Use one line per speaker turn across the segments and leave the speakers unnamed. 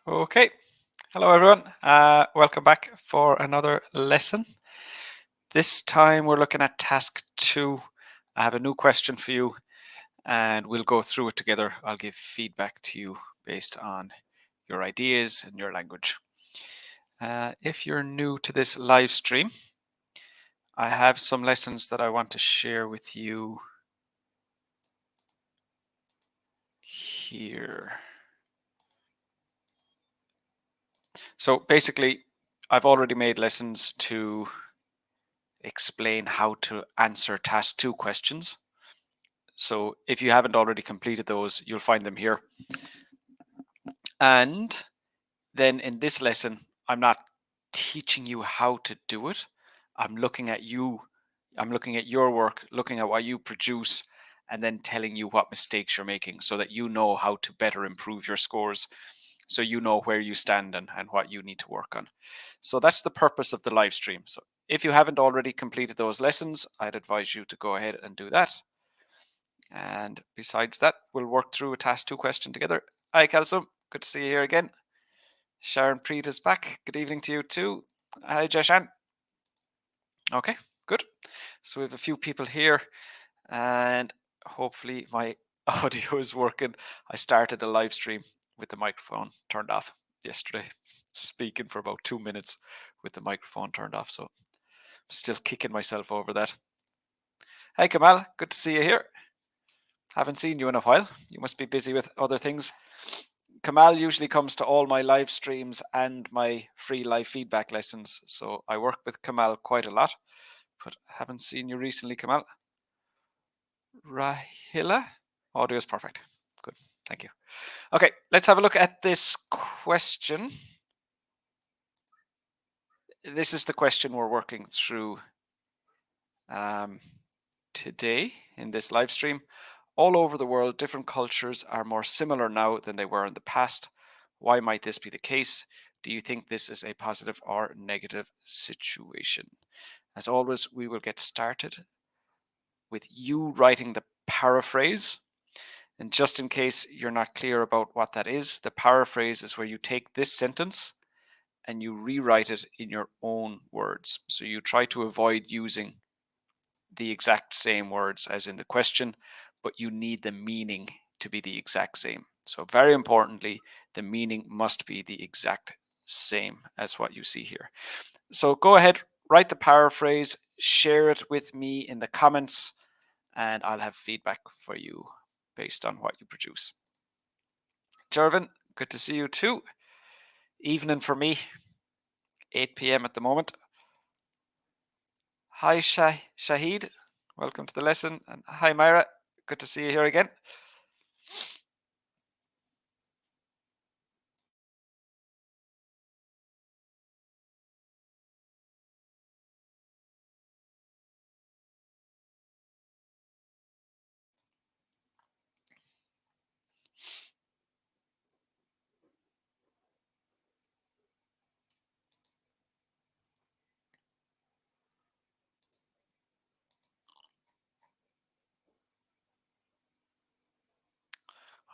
Okay, hello everyone. Welcome back for another lesson. This time we're looking at task 2. I have a new question for you and we'll go through it together. I'll give feedback to you based on your ideas and your language. If you're new to this live stream, I have some lessons that I want to share with you here. So basically, I've already made lessons to explain how to answer task 2 questions. So if you haven't already completed those, you'll find them here. And then in this lesson, I'm not teaching you how to do it. I'm looking at you. I'm looking at your work, looking at what you produce, and then telling you what mistakes you're making so that you know how to better improve your scores. So you know where you stand and what you need to work on. So that's the purpose of the live stream. So if you haven't already completed those lessons, I'd advise you to go ahead and do that. And besides that, we'll work through a task 2 question together. Hi, Kalsum. Good to see you here again. Sharon Preet is back. Good evening to you too. Hi, Jashan. Okay, good. So we have a few people here and hopefully my audio is working. I started a live stream with the microphone turned off yesterday, speaking for about 2 minutes with the microphone turned off. So I'm still kicking myself over that. Hi, Kamal. Good to see you here. Haven't seen you in a while. You must be busy with other things. Kamal usually comes to all my live streams and my free live feedback lessons. So I work with Kamal quite a lot, but haven't seen you recently, Kamal. Rahila? Audio is perfect. Good. Thank you. Okay, let's have a look at this question. This is the question we're working through today in this live stream. All over the world, different cultures are more similar now than they were in the past. Why might this be the case? Do you think this is a positive or negative situation? As always, we will get started with you writing the paraphrase. And just in case you're not clear about what that is, the paraphrase is where you take this sentence and you rewrite it in your own words. So you try to avoid using the exact same words as in the question, but you need the meaning to be the exact same. So very importantly, the meaning must be the exact same as what you see here. So go ahead, write the paraphrase, share it with me in the comments, and I'll have feedback for you based on what you produce. Jervin, good to see you too. Evening for me, 8 p.m. at the moment. Hi, Shahid. Welcome to the lesson. And hi, Myra. Good to see you here again.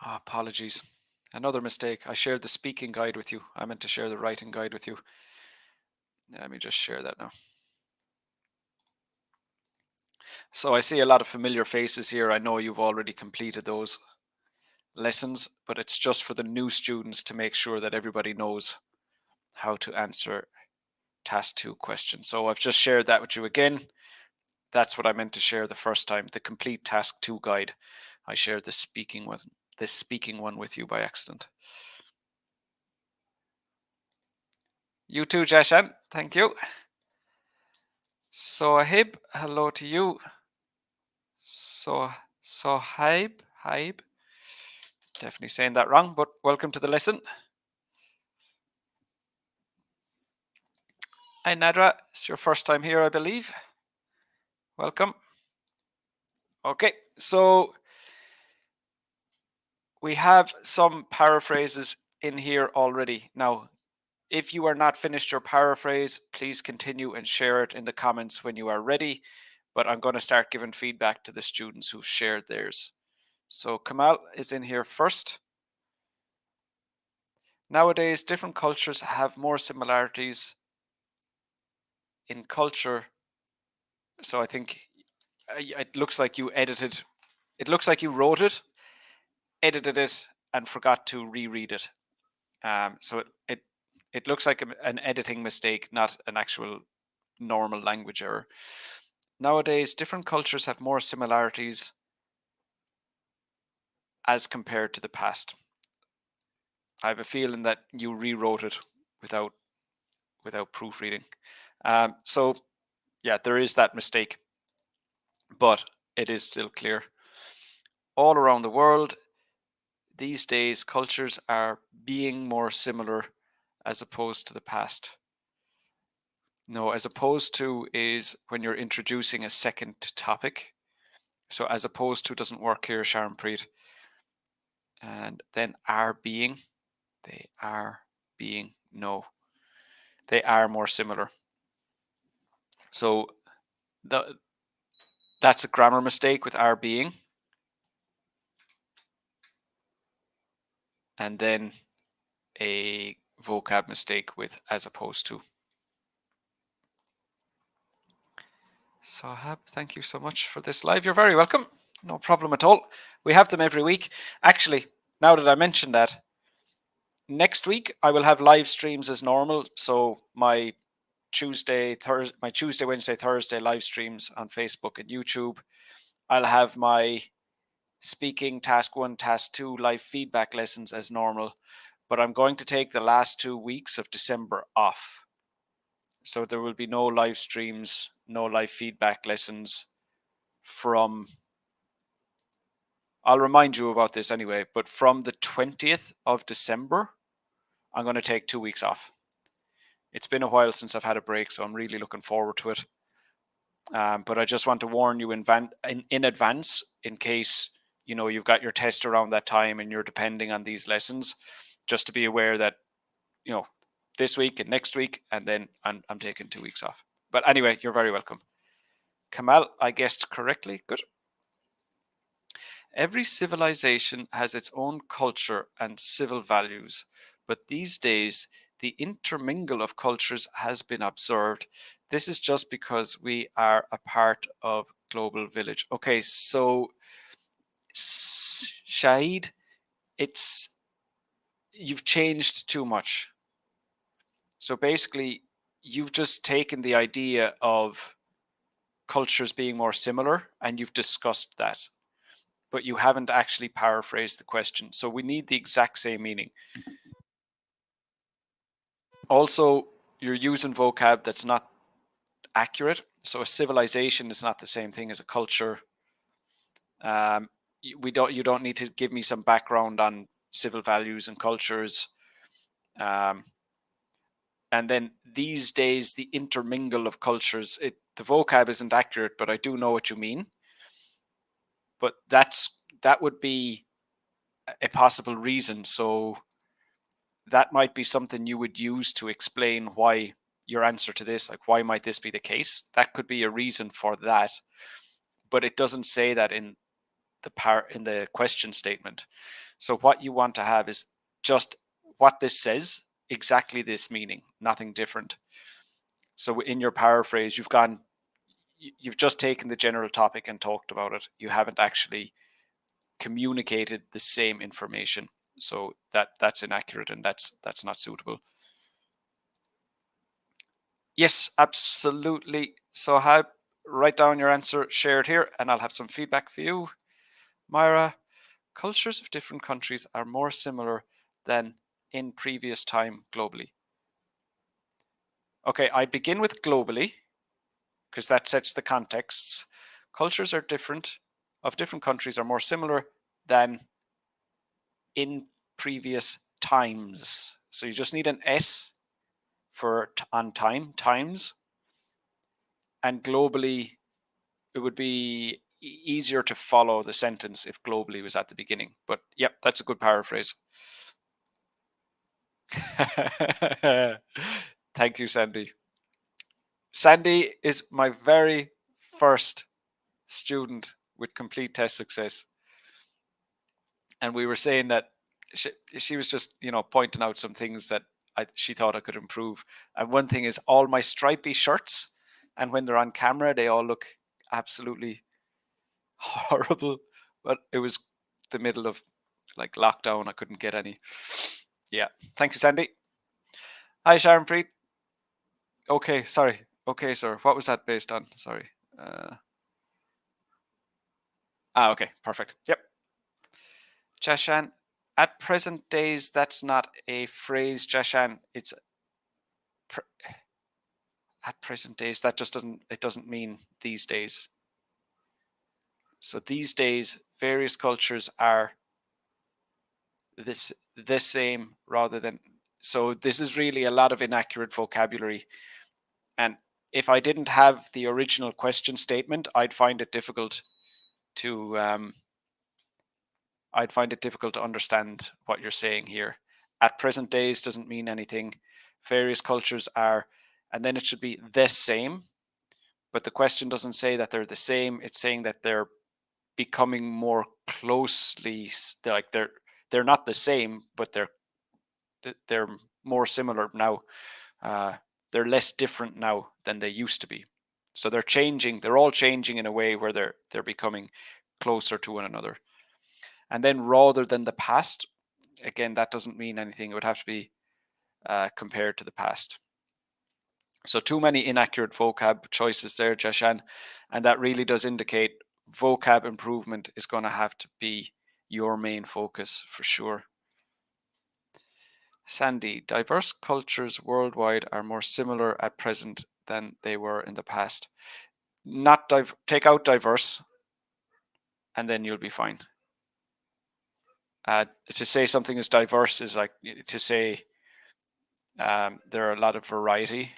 Oh, apologies. Another mistake. I shared the speaking guide with you. I meant to share the writing guide with you. Let me just share that now. So I see a lot of familiar faces here. I know you've already completed those lessons, but it's just for the new students to make sure that everybody knows how to answer task 2 questions. So I've just shared that with you again. That's what I meant to share the first time, the complete task 2 guide. I shared the speaking one with you by accident. You too, Jashan. Thank you. Sohaib, hello to you. Sohaib, definitely saying that wrong, but welcome to the lesson. Hi, Nadra. It's your first time here, I believe. Welcome. Okay, so we have some paraphrases in here already. Now, if you are not finished your paraphrase, please continue and share it in the comments when you are ready. But I'm going to start giving feedback to the students who've shared theirs. So Kamal is in here first. Nowadays, different cultures have more similarities in culture. So I think it looks like you edited. It looks like you wrote it, edited it, and forgot to reread it. So it looks like an editing mistake, not an actual normal language error. Nowadays, different cultures have more similarities as compared to the past. I have a feeling that you rewrote it without proofreading. So yeah, there is that mistake, but it is still clear. All around the world, these days, cultures are being more similar as opposed to the past. No, as opposed to is when you're introducing a second topic. So as opposed to doesn't work here, Sharon Preet. And then are being. They are being. No, they are more similar. So that's a grammar mistake with are being. And then a vocab mistake with as opposed to. Sahab, thank you so much for this live. You're very welcome. No problem at all. We have them every week. Actually, now that I mentioned that, next week I will have live streams as normal. So my Tuesday, Wednesday, Thursday live streams on Facebook and YouTube. I'll have my speaking task 1, task 2 live feedback lessons as normal, but I'm going to take the last 2 weeks of December off. So there will be no live streams, no live feedback lessons from, I'll remind you about this anyway, but from the 20th of December, I'm going to take 2 weeks off. It's been a while since I've had a break, so I'm really looking forward to it. But I just want to warn you in advance, in case you've got your test around that time and you're depending on these lessons, just to be aware that this week and next week, and then I'm taking 2 weeks off. But anyway, you're very welcome. Kamal, I guessed correctly. Good. Every civilization has its own culture and civil values, but these days the intermingle of cultures has been observed. This is just because we are a part of global village. Okay, so Shahid, you've changed too much. So basically, you've just taken the idea of cultures being more similar and you've discussed that, but you haven't actually paraphrased the question. So we need the exact same meaning. Also, you're using vocab that's not accurate. So a civilization is not the same thing as a culture. You don't need to give me some background on civil values and cultures. And then these days, the intermingle of cultures, the vocab isn't accurate, but I do know what you mean. But that would be a possible reason. So that might be something you would use to explain why your answer to this, like why might this be the case? That could be a reason for that, but it doesn't say that in the question statement. So what you want to have is just what this says, exactly this meaning, nothing different. So in your paraphrase, you've just taken the general topic and talked about it. You haven't actually communicated the same information. So that's inaccurate and that's not suitable. Yes, absolutely. So write down your answer, share it here, and I'll have some feedback for you. Myra, cultures of different countries are more similar than in previous time globally. Okay, I begin with globally because that sets the contexts. Cultures of different countries are more similar than in previous times. So you just need an S for on times, and globally it would be easier to follow the sentence if globally was at the beginning. But yep, that's a good paraphrase. Thank you, Sandy. Sandy is my very first student with complete test success. And we were saying that she was just, pointing out some things that she thought I could improve. And one thing is all my stripy shirts, and when they're on camera, they all look absolutely horrible. But it was the middle of like lockdown. I couldn't get any. Yeah. Thank you, Sandy. Hi, Sharon Preet. Okay, sorry. Okay, sir. What was that based on? Sorry. Okay, perfect. Yep. Jashan, at present days, that's not a phrase, Jashan. It's at present days. That just doesn't mean these days. So these days, various cultures are the same rather than. So this is really a lot of inaccurate vocabulary. And if I didn't have the original question statement, I'd find it difficult to understand what you're saying here. At present days doesn't mean anything. Various cultures are, and then it should be the same. But the question doesn't say that they're the same. It's saying that they're becoming more closely, like they're not the same, but they're more similar now. They're less different now than they used to be. So they're changing. They're all changing in a way where they're becoming closer to one another. And then rather than the past, again, that doesn't mean anything. It would have to be compared to the past. So too many inaccurate vocab choices there, Jashan, and that really does indicate vocab improvement is going to have to be your main focus for sure. Sandy, diverse cultures worldwide are more similar at present than they were in the past. Not take out diverse, and then you'll be fine. To say something is diverse is like to say there are a lot of variety.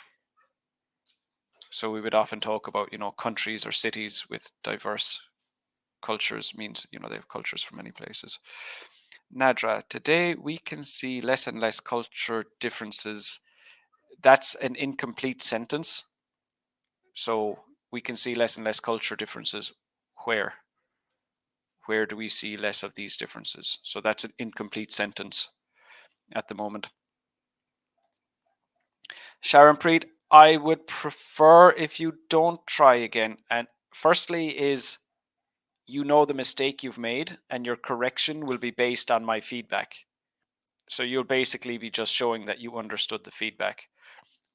So we would often talk about, countries or cities with diverse cultures means, they have cultures from many places. Nadra, today we can see less and less culture differences. That's an incomplete sentence. So we can see less and less culture differences. Where? Where do we see less of these differences? So that's an incomplete sentence at the moment. Sharon Preet, I would prefer if you don't try again. And firstly is, the mistake you've made and your correction will be based on my feedback. So you'll basically be just showing that you understood the feedback.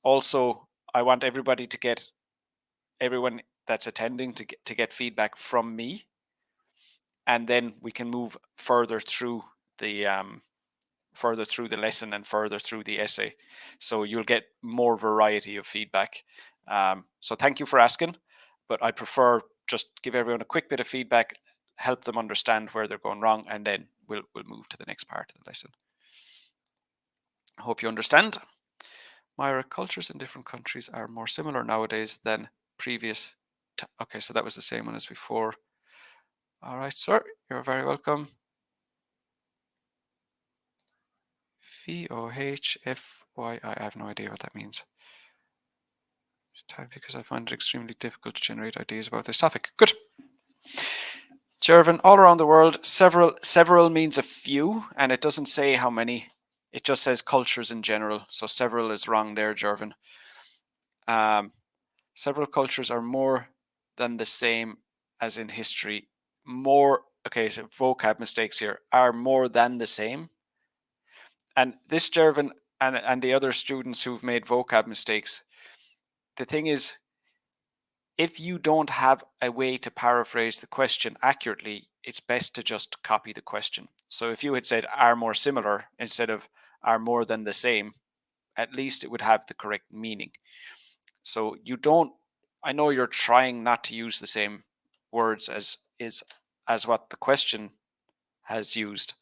Also, I want everyone that's attending to get feedback from me, and then we can move further through the lesson and further through the essay. So you'll get more variety of feedback. So thank you for asking, but I prefer just give everyone a quick bit of feedback, help them understand where they're going wrong, and then we'll move to the next part of the lesson. I hope you understand. Myra, cultures in different countries are more similar nowadays than previous. Okay, so that was the same one as before. All right, sir, you're very welcome. VOHFY, I have no idea what that means. Because I find it extremely difficult to generate ideas about this topic. Good. Jervin, all around the world, several means a few, and it doesn't say how many. It just says cultures in general. So several is wrong there, Jervin. Several cultures are more than the same as in history. Okay, so vocab mistakes here are more than the same. And this, Jervin, and the other students who've made vocab mistakes, the thing is, if you don't have a way to paraphrase the question accurately, it's best to just copy the question. So if you had said are more similar instead of are more than the same, at least it would have the correct meaning. So I know you're trying not to use the same words as what the question has used,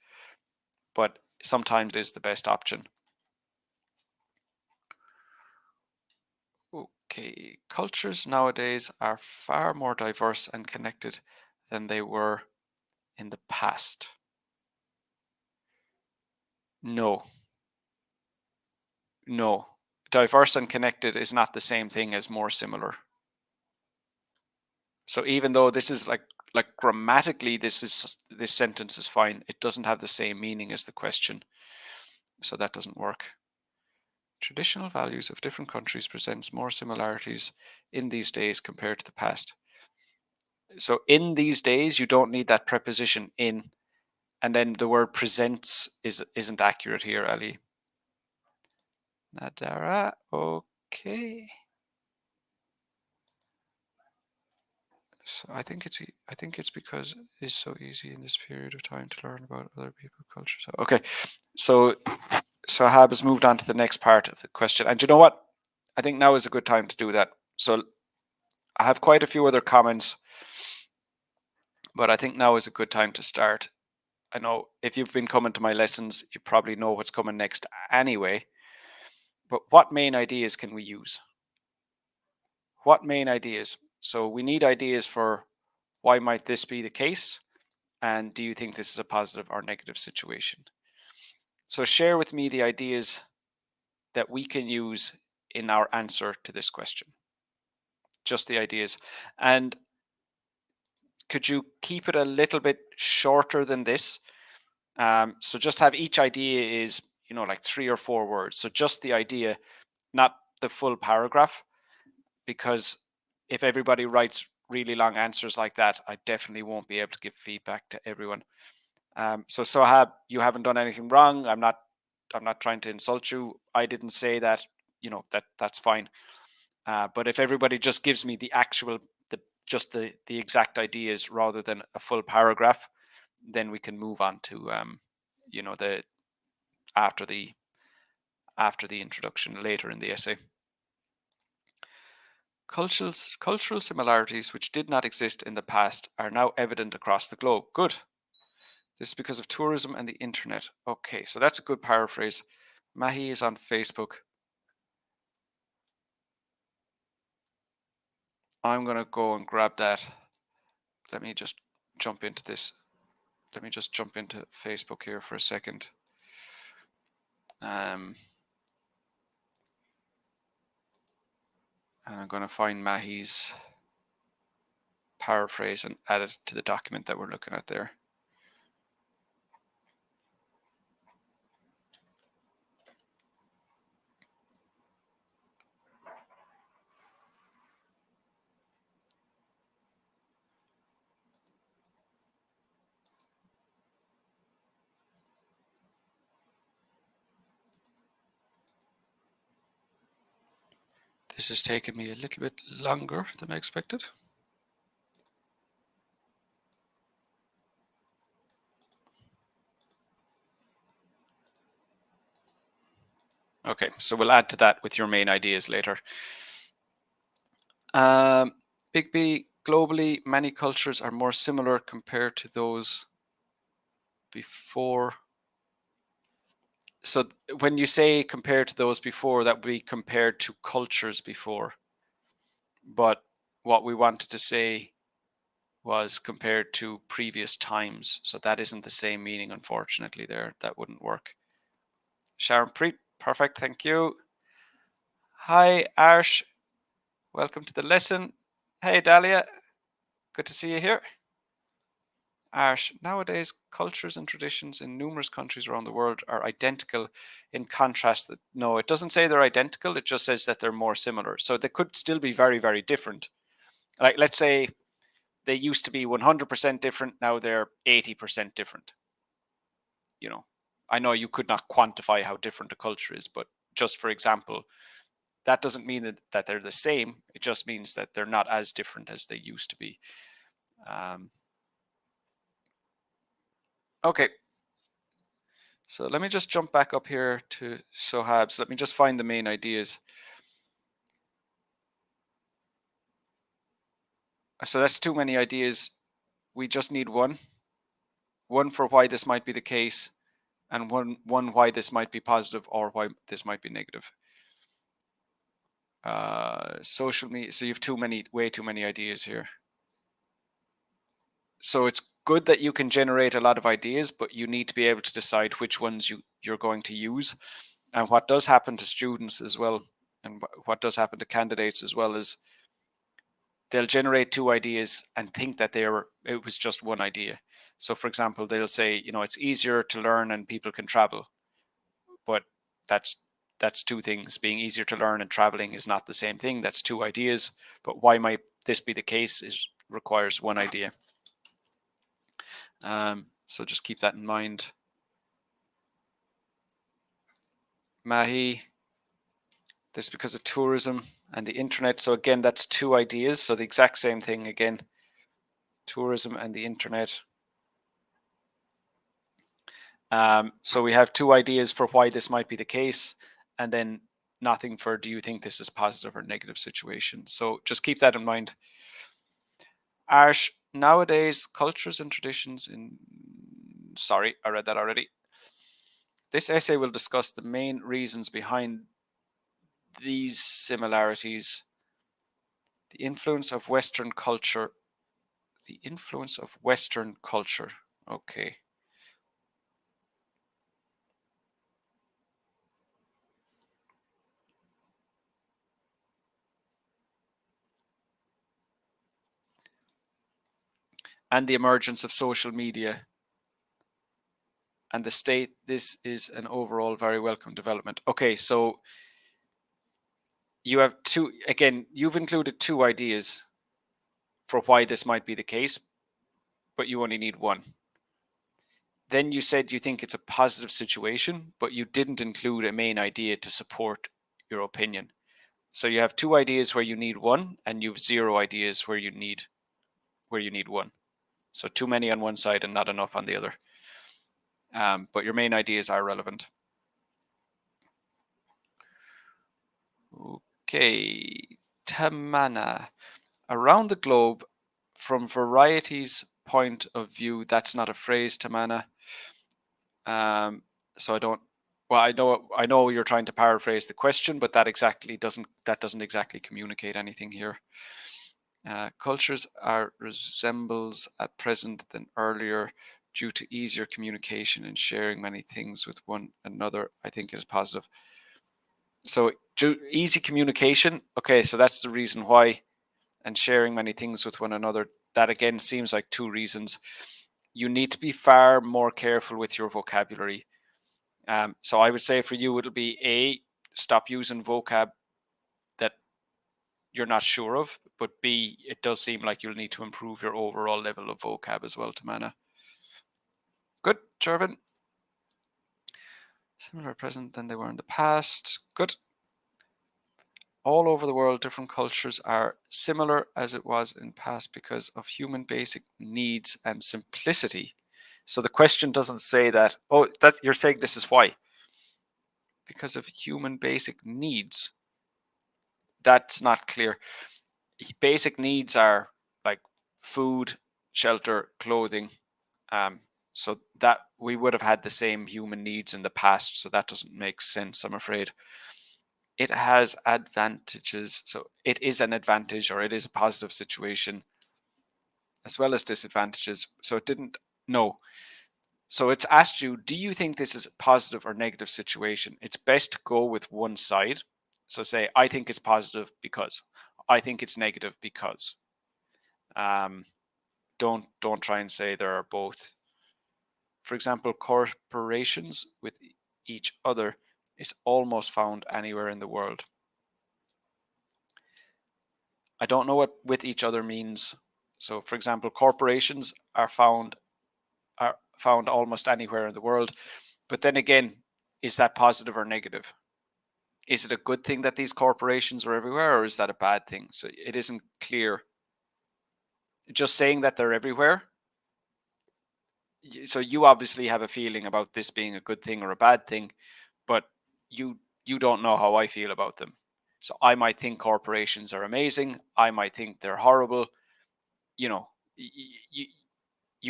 but sometimes it is the best option. Okay, cultures nowadays are far more diverse and connected than they were in the past. No. Diverse and connected is not the same thing as more similar. So even though this is like like grammatically, this sentence is fine. It doesn't have the same meaning as the question, so that doesn't work. Traditional values of different countries presents more similarities in these days compared to the past. So in these days, you don't need that preposition in, and then the word presents isn't accurate here, Ali. Nadara, okay. So I think it's because it's so easy in this period of time to learn about other people's cultures. Okay, so Hab has moved on to the next part of the question, and you know what? I think now is a good time to do that. So I have quite a few other comments, but I think now is a good time to start. I know if you've been coming to my lessons, you probably know what's coming next anyway. But what main ideas can we use? What main ideas? So we need ideas for why might this be the case? And do you think this is a positive or negative situation? So share with me the ideas that we can use in our answer to this question. Just the ideas. And could you keep it a little bit shorter than this? So just have each idea is, like 3 or 4 words. So just the idea, not the full paragraph, because if everybody writes really long answers like that, I definitely won't be able to give feedback to everyone. So Sohab, you haven't done anything wrong. I'm not trying to insult you. I didn't say that. That's fine. But if everybody just gives me the actual, the exact ideas rather than a full paragraph, then we can move on to the after the introduction later in the essay. Cultural similarities which did not exist in the past are now evident across the globe. Good. This is because of tourism and the internet. Okay, so that's a good paraphrase. Mahi is on Facebook. I'm going to go and grab that. Let me just jump into this. Let me just jump into Facebook here for a second. And I'm going to find Mahi's paraphrase and add it to the document that we're looking at there. This has taken me a little bit longer than I expected. Okay, so we'll add to that with your main ideas later. Big B, globally, many cultures are more similar compared to those before. So when you say compared to those before, that would be compared to cultures before. But what we wanted to say was compared to previous times. So that isn't the same meaning, unfortunately, there. That wouldn't work. Sharon Preet, perfect, thank you. Hi, Arsh. Welcome to the lesson. Hey, Dahlia. Good to see you here. Arsh, nowadays, cultures and traditions in numerous countries around the world are identical in contrast. No, it doesn't say they're identical. It just says that they're more similar. So they could still be very, very different. Like, let's say they used to be 100% different. Now they're 80% different. I know you could not quantify how different a culture is, but just for example, that doesn't mean that they're the same. It just means that they're not as different as they used to be. Okay. So let me just jump back up here to Sohab. So let me just find the main ideas. So that's too many ideas. We just need one. One for why this might be the case, and one why this might be positive or why this might be negative. Social media. So you have way too many ideas here. So it's good that you can generate a lot of ideas, but you need to be able to decide which ones you're going to use. And what does happen to students as well, and what does happen to candidates as well, is they'll generate two ideas and think that it was just one idea. So for example, they'll say, it's easier to learn and people can travel, but that's two things. Being easier to learn and traveling is not the same thing. That's two ideas. But why might this be the case requires one idea. So just keep that in mind. Mahi, this because of tourism and the internet. So again, that's two ideas. So the exact same thing again. Tourism and the internet. So we have two ideas for why this might be the case, and then nothing for do you think this is a positive or negative situation. So just keep that in mind. Ash, nowadays cultures and traditions in... Sorry, I read that already. This essay will discuss the main reasons behind these similarities. The influence of Western culture. The influence of Western culture. Okay. And the emergence of social media and the state. This is an overall very welcome development. Okay, so you have two, again, you've included two ideas for why this might be the case, but you only need one. Then you said you think it's a positive situation, but you didn't include a main idea to support your opinion. So you have two ideas where you need one, and you have zero ideas where you need one. So too many on one side and not enough on the other. But your main ideas are relevant. Okay, Tamana. Around the globe, from varieties point of view, that's not a phrase, Tamana. So I don't... Well, I know you're trying to paraphrase the question, but that doesn't exactly communicate anything here. Cultures are resembles at present than earlier due to easier communication and sharing many things with one another. I think it is positive. So easy communication. Okay, so that's the reason why. And sharing many things with one another. That again seems like two reasons. You need to be far more careful with your vocabulary. So I would say for you, it'll be A, stop using vocab that you're not sure of, but B, it does seem like you'll need to improve your overall level of vocab as well, Tamana. Good, Jervin. Similar present than they were in the past. Good. All over the world, different cultures are similar as it was in past because of human basic needs and simplicity. So the question doesn't say that, oh, you're saying this is why. Because of human basic needs. That's not clear. Basic needs are like food, shelter, clothing. So that we would have had the same human needs in the past. So that doesn't make sense, I'm afraid. It has advantages. So it is an advantage, or it is a positive situation, as well as disadvantages. So it didn't... No. So it's asked you, do you think this is a positive or negative situation? It's best to go with one side. So say, I think it's positive because. I think it's negative because. Don't try and say there are both. For example, corporations with each other is almost found anywhere in the world. I don't know what with each other means. So for example, corporations are found almost anywhere in the world. But then again, is that positive or negative? Is it a good thing that these corporations are everywhere, or is that a bad thing? So it isn't clear. Just saying that they're everywhere. So you obviously have a feeling about this being a good thing or a bad thing, but you don't know how I feel about them. So I might think corporations are amazing. I might think they're horrible. You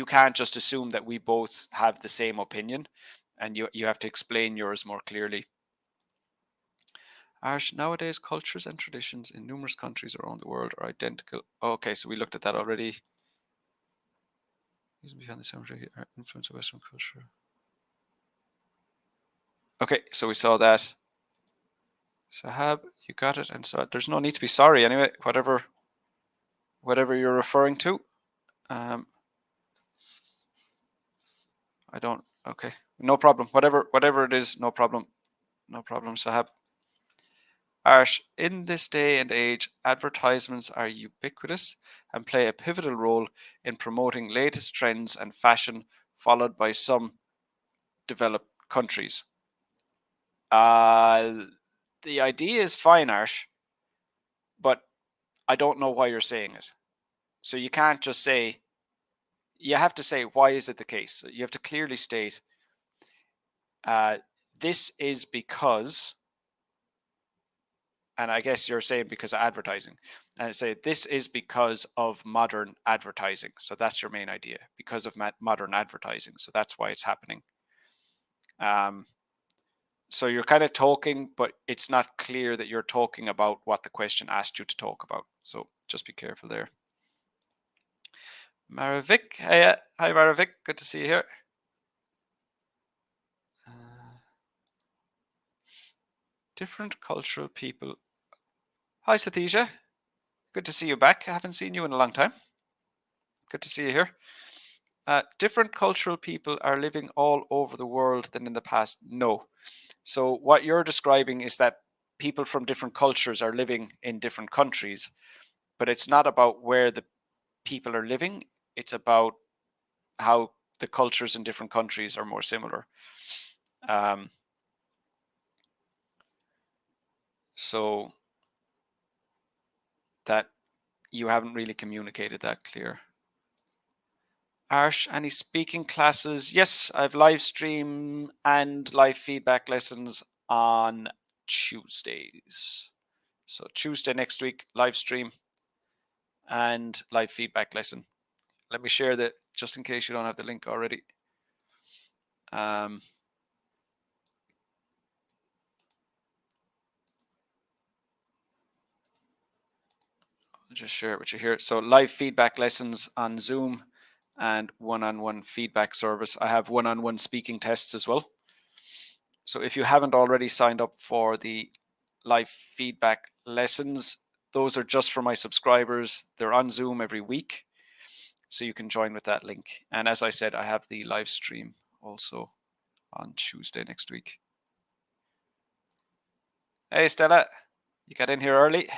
can't just assume that we both have the same opinion, and you have to explain yours more clearly. Ash, nowadays cultures and traditions in numerous countries around the world are identical. Okay, so we looked at that already. Behind the cemetery are influence of Western culture. Okay, so we saw that. Sahab, you got it, and so there's no need to be sorry anyway. Whatever whatever you're referring to. I don't. Okay, no problem. Whatever it is, no problem. No problem, Sahab. Arsh, in this day and age, advertisements are ubiquitous and play a pivotal role in promoting latest trends and fashion, followed by some developed countries. The idea is fine, Arsh, but I don't know why you're saying it. So you can't just say, you have to say, why is it the case? You have to clearly state, this is because, and I guess you're saying because of advertising, and say this is because of modern advertising. So that's your main idea, because of modern advertising. So that's why it's happening. So you're kind of talking, but it's not clear that you're talking about what the question asked you to talk about. So just be careful there. Maravik, hi Maravik, good to see you here. Different cultural people. Hi Sathisha, good to see you back. I haven't seen you in a long time. Good to see you here. Different cultural people are living all over the world than in the past. No. So what you're describing is that people from different cultures are living in different countries, but it's not about where the people are living. It's about how the cultures in different countries are more similar. So that you haven't really communicated that clear. Arsh, any speaking classes? Yes, I have live stream and live feedback lessons on Tuesdays. So Tuesday next week, live stream and live feedback lesson. Let me share that just in case you don't have the link already. I'll just share it with you here. So live feedback lessons on Zoom and one-on-one feedback service. I have one-on-one speaking tests as well. So if you haven't already signed up for the live feedback lessons, those are just for my subscribers. They're on Zoom every week, so you can join with that link. And as I said, I have the live stream also on Tuesday next week. Hey Stella, you got in here early.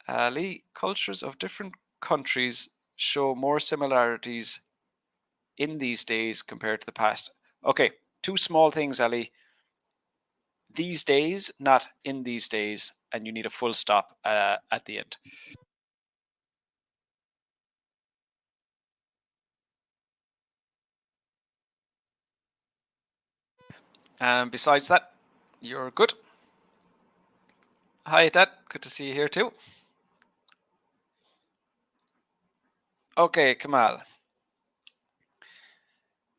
Ali, cultures of different countries show more similarities in these days compared to the past. Okay, two small things, Ali. These days, not in these days, and you need a full stop at the end. And besides that, you're good. Hi, Dad. Good to see you here too. Okay, Kamal.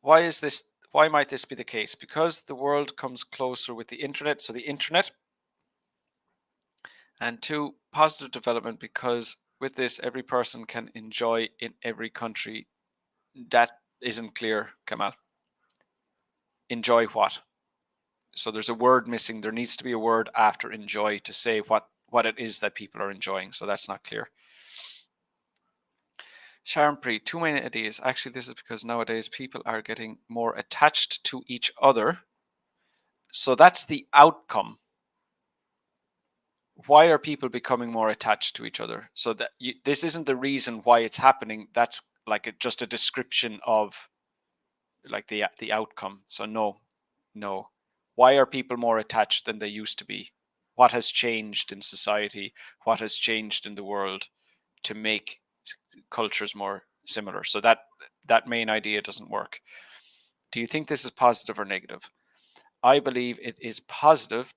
Why might this be the case? Because the world comes closer with the internet. So the internet. And two, positive development, because with this, every person can enjoy in every country. That isn't clear, Kamal. Enjoy what? So there's a word missing. There needs to be a word after enjoy to say what it is that people are enjoying. So that's not clear. Sharon Pre, too many ideas. Actually, this is because nowadays people are getting more attached to each other. So that's the outcome. Why are people becoming more attached to each other? So that this isn't the reason why it's happening. That's like just a description of like the outcome. So no. Why are people more attached than they used to be? What has changed in society? What has changed in the world to make cultures more similar? So that main idea doesn't work. Do you think this is positive or negative? I believe it is positive.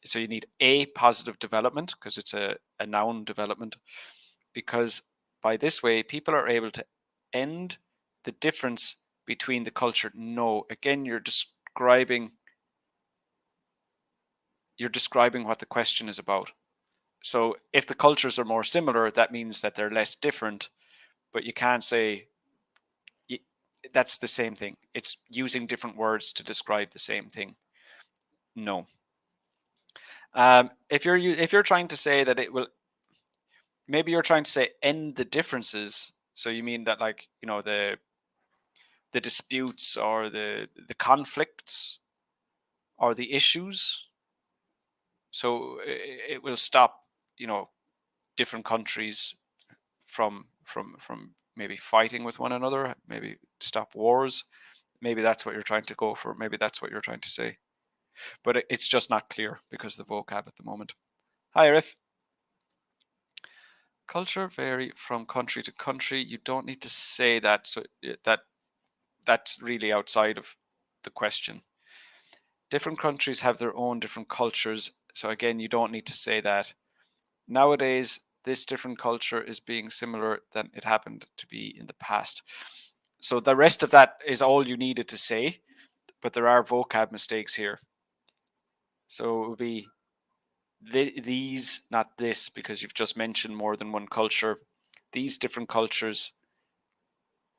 So you need a positive development because it's a noun development, because by this way people are able to end the difference between the culture. No, again, you're describing what the question is about. So if the cultures are more similar, that means that they're less different, but you can't say that's the same thing. It's using different words to describe the same thing. No. If you're trying to say that it will, maybe you're trying to say end the differences. So you mean that, like, the disputes or the conflicts or the issues. So it will stop, different countries from maybe fighting with one another, maybe stop wars. Maybe that's what you're trying to go for. Maybe that's what you're trying to say. But it's just not clear because of the vocab at the moment. Hi, Arif. Culture vary from country to country. You don't need to say that. So that's really outside of the question. Different countries have their own different cultures. So again, you don't need to say that. Nowadays, this different culture is being similar than it happened to be in the past. So the rest of that is all you needed to say, but there are vocab mistakes here. So it would be these, not this, because you've just mentioned more than one culture. These different cultures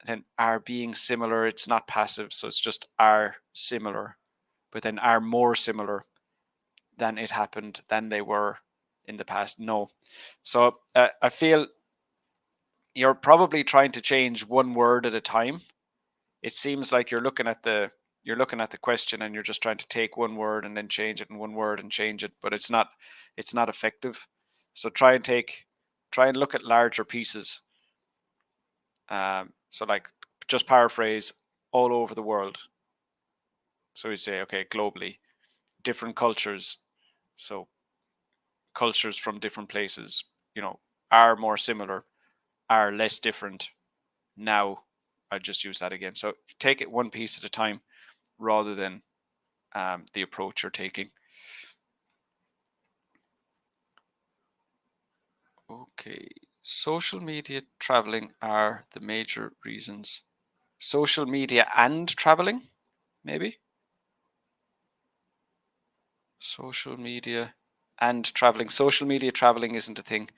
then are being similar. It's not passive, so it's just are similar, but then are more similar than it happened, than they were in the past. No. So I feel you're probably trying to change one word at a time. It seems like you're looking at the question and you're just trying to take one word and then change it, and one word and change it, but it's not effective. So try and look at larger pieces. So like, just paraphrase all over the world. So we say, okay, globally, different cultures. So cultures from different places, are more similar, are less different. Now I just use that again. So take it one piece at a time rather than the approach you're taking. Okay, social media, traveling are the major reasons. Social media and traveling, maybe? Social media and traveling. Social media traveling isn't a thing.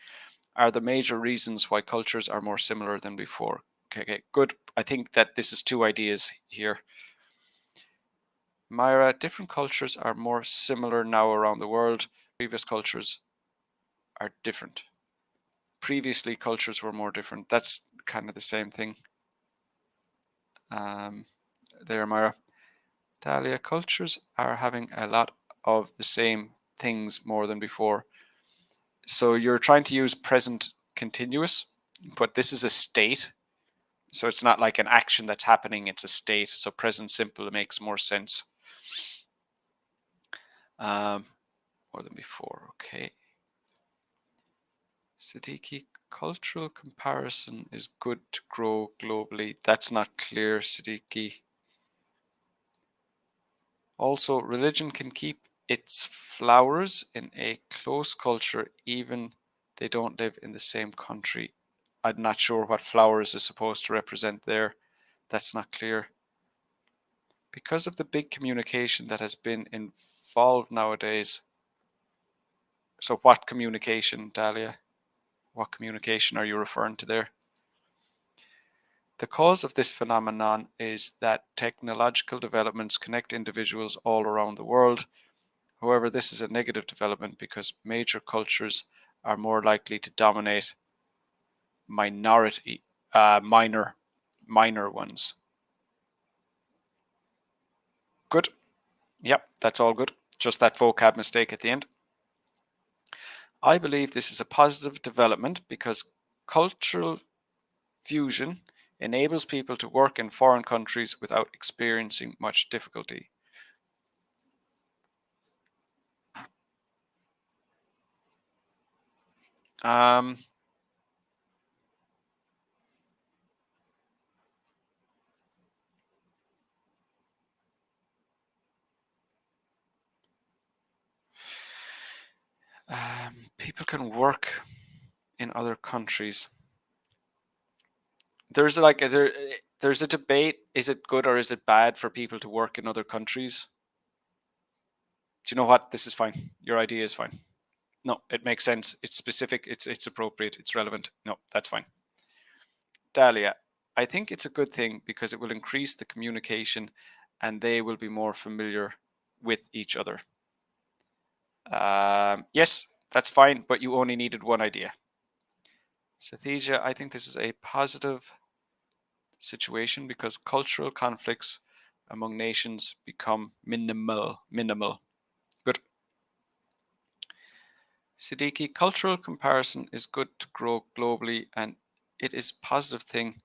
Are the major reasons why cultures are more similar than before. Okay, good. I think that this is two ideas here. Myra, different cultures are more similar now around the world. Previous cultures are different. Previously, cultures were more different. That's kind of the same thing. There, Myra. Talia, cultures are having a lot of the same things more than before. So you're trying to use present continuous, but this is a state. So it's not like an action that's happening, it's a state. So present simple makes more sense. More than before, okay. Siddiqui, cultural comparison is good to grow globally. That's not clear, Siddiqui. Also, religion can keep its flowers in a close culture, even they don't live in the same country. I'm not sure what flowers is supposed to represent there. That's not clear. Because of the big communication that has been involved nowadays. So what communication, Dahlia? What communication are you referring to there? The cause of this phenomenon is that technological developments connect individuals all around the world. However, this is a negative development because major cultures are more likely to dominate minor ones. Good. Yep, that's all good. Just that vocab mistake at the end. I believe this is a positive development because cultural fusion enables people to work in foreign countries without experiencing much difficulty. People can work in other countries. There's there's a debate. Is it good or is it bad for people to work in other countries? Do you know what? This is fine. Your idea is fine. No, it makes sense. It's specific. It's appropriate. It's relevant. No, that's fine. Dahlia, I think it's a good thing because it will increase the communication and they will be more familiar with each other. Yes, that's fine, but you only needed one idea. Sathija, I think this is a positive situation because cultural conflicts among nations become minimal. Good. Siddiqui, cultural comparison is good to grow globally and it is a positive thing.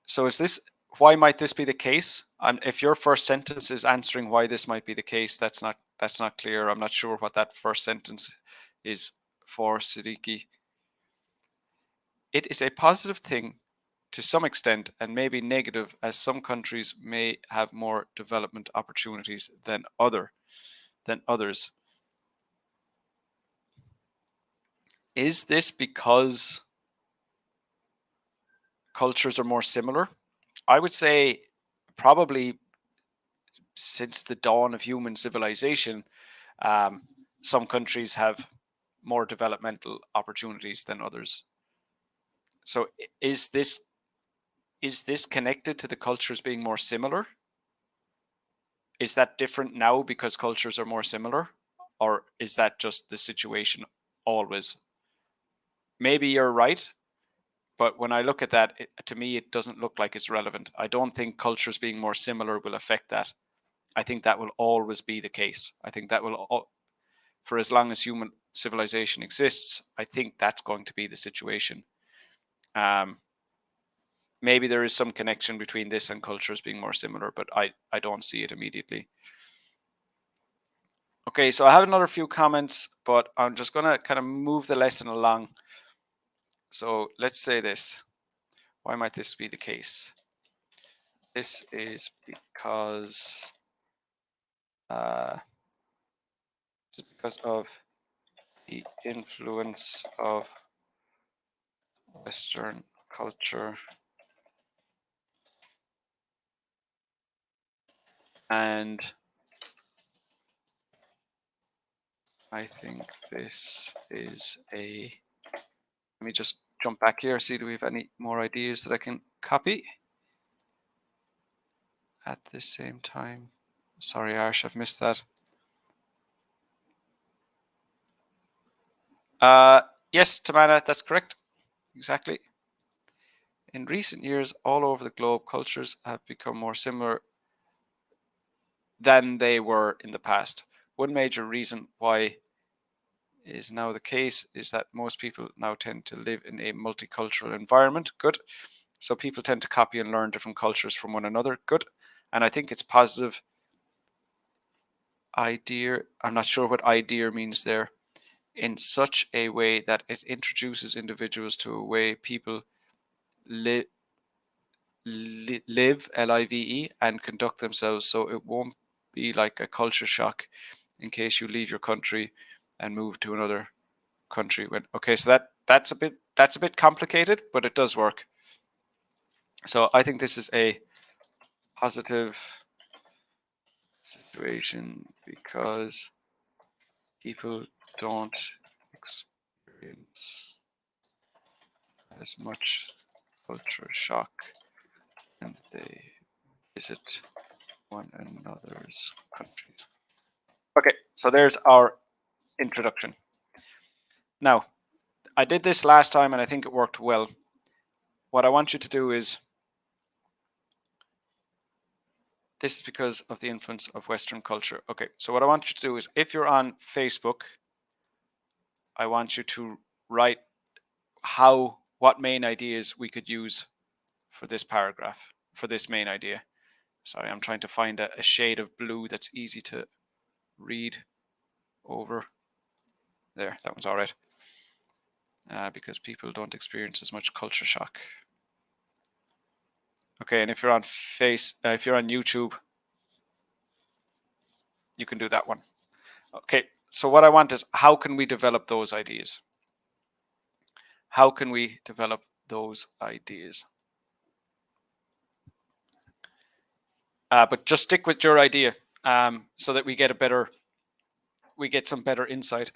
So is this, why might this be the case? If your first sentence is answering why this might be the case, that's not clear. I'm not sure what that first sentence is for, Siddiqui. It is a positive thing to some extent and maybe negative, as some countries may have more development opportunities than others. Is this because cultures are more similar? I would say probably since the dawn of human civilization, some countries have more developmental opportunities than others. So is this connected to the cultures being more similar? Is that different now because cultures are more similar? Or is that just the situation always? Maybe you're right, but when I look at that, to me, it doesn't look like it's relevant. I don't think cultures being more similar will affect that. I think that will always be the case. I think that will, for as long as human civilization exists, I think that's going to be the situation. Maybe there is some connection between this and cultures being more similar, but I don't see it immediately. Okay, so I have another few comments, but I'm just going to kind of move the lesson along. So let's say this. Why might this be the case? This is because of the influence of Western culture and I think this is a, let me just jump back here, see do we have any more ideas that I can copy at the same time. Sorry, Arsh, I've missed that. Yes, Tamana, that's correct. Exactly. In recent years, all over the globe, cultures have become more similar than they were in the past. One major reason why is now the case is that most people now tend to live in a multicultural environment. Good. So people tend to copy and learn different cultures from one another. Good. And I think it's positive. Idea, I'm not sure what idea means there, in such a way that it introduces individuals to a way people live, live, and conduct themselves. So it won't be like a culture shock in case you leave your country and move to another country. Okay, so that's a bit complicated, but it does work. So I think this is a positive situation because people don't experience as much culture shock and they visit one another's countries. Okay, so there's our introduction. Now, I did this last time and I think it worked well. What I want you to do is, this is because of the influence of Western culture. Okay, so what I want you to do is, if you're on Facebook, I want you to write what main ideas we could use for this paragraph, for this main idea. Sorry, I'm trying to find a shade of blue that's easy to read over. There, that one's all right. Because people don't experience as much culture shock. Okay, and if you're on if you're on YouTube, you can do that one. Okay, so what I want is, how can we develop those ideas? How can we develop those ideas? But just stick with your idea so that we get some better insight.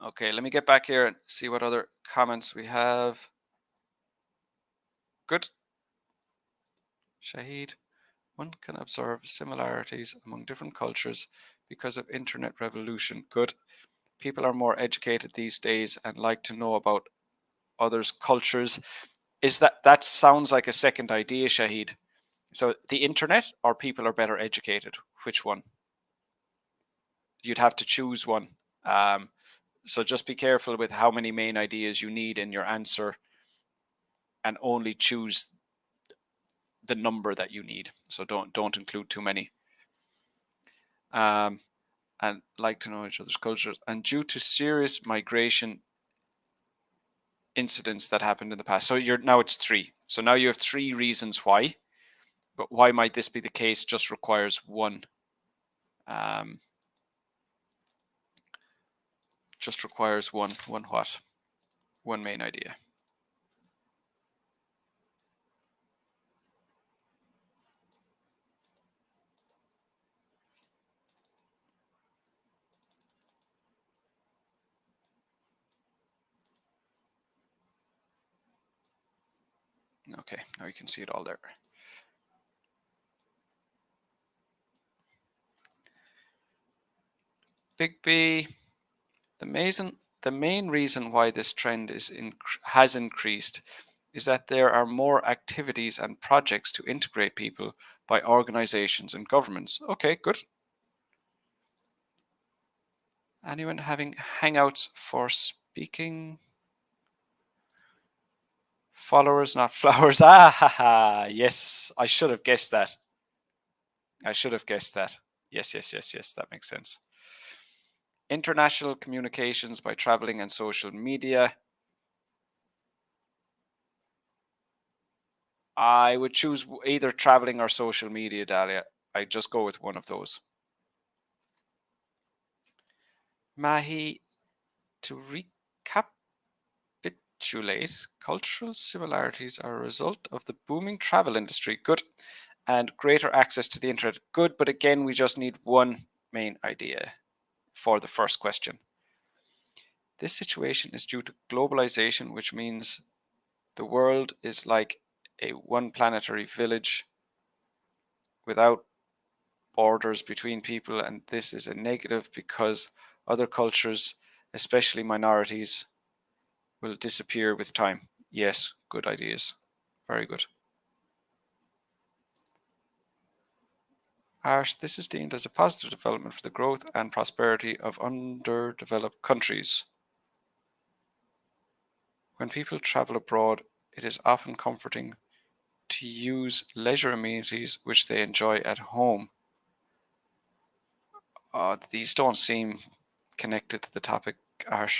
Okay, let me get back here and see what other comments we have. Good. Shahid. One can observe similarities among different cultures because of internet revolution. Good. People are more educated these days and like to know about others' cultures. Is that sounds like a second idea, Shahid? So the internet or people are better educated? Which one? You'd have to choose one. So just be careful with how many main ideas you need in your answer and only choose the number that you need. So don't include too many. And like to know each other's cultures. And due to serious migration incidents that happened in the past. So now it's 3. So now you have 3 reasons why. But why might this be the case just requires one. Just requires one what? One main idea. Okay, now you can see it all there. Big B. The main reason why this trend has increased is that there are more activities and projects to integrate people by organizations and governments. Okay, good. Anyone having hangouts for speaking? Followers, not flowers. Ah, ha, ha. Yes, I should have guessed that. Yes. That makes sense. International communications by traveling and social media. I would choose either traveling or social media, Dahlia. I'd just go with one of those. Mahi, to recapitulate, cultural similarities are a result of the booming travel industry. Good. And greater access to the internet. Good, but again, we just need one main idea for the first question. This situation is due to globalization, which means the world is like a one planetary village without borders between people, and this is a negative because other cultures, especially minorities, will disappear with time. Yes, good ideas. Very good. Art, this is deemed as a positive development for the growth and prosperity of underdeveloped countries. When people travel abroad, it is often comforting to use leisure amenities which they enjoy at home. These don't seem connected to the topic, Art.